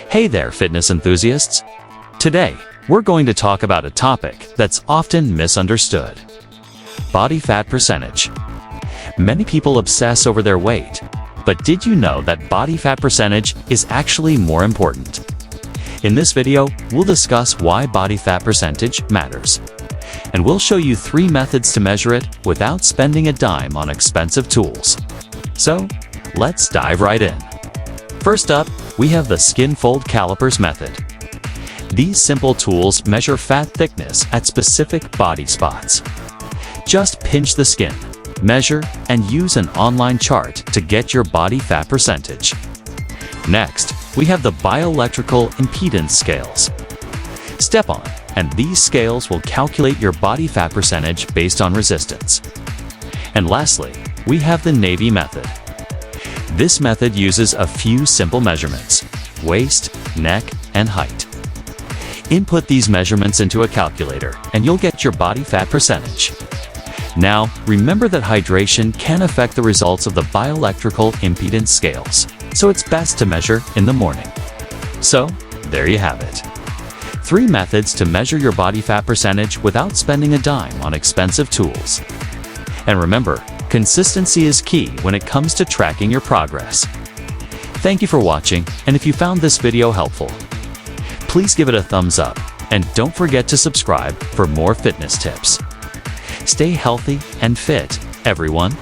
Hey there, fitness enthusiasts! Today, we're going to talk about a topic that's often misunderstood: body fat percentage. Many people obsess over their weight, but did you know that body fat percentage is actually more important? In this video, we'll discuss why body fat percentage matters, and we'll show you 3 methods to measure it without spending a dime on expensive tools. So, let's dive right in. First up, we have the Skinfold calipers method. These simple tools measure fat thickness at specific body spots. Just pinch the skin, measure, and use an online chart to get your body fat percentage. Next, we have the bioelectrical impedance scales. Step on, and these scales will calculate your body fat percentage based on resistance. And lastly, we have the Navy method. This method uses a few simple measurements: waist, neck, and height. Input these measurements into a calculator, and you'll get your body fat percentage. Now, remember that hydration can affect the results of the bioelectrical impedance scales, so it's best to measure in the morning. So, there you have it. 3 methods to measure your body fat percentage without spending a dime on expensive tools. And remember, consistency is key when it comes to tracking your progress. Thank you for watching, and if you found this video helpful, please give it a thumbs up, and don't forget to subscribe for more fitness tips. Stay healthy and fit, everyone.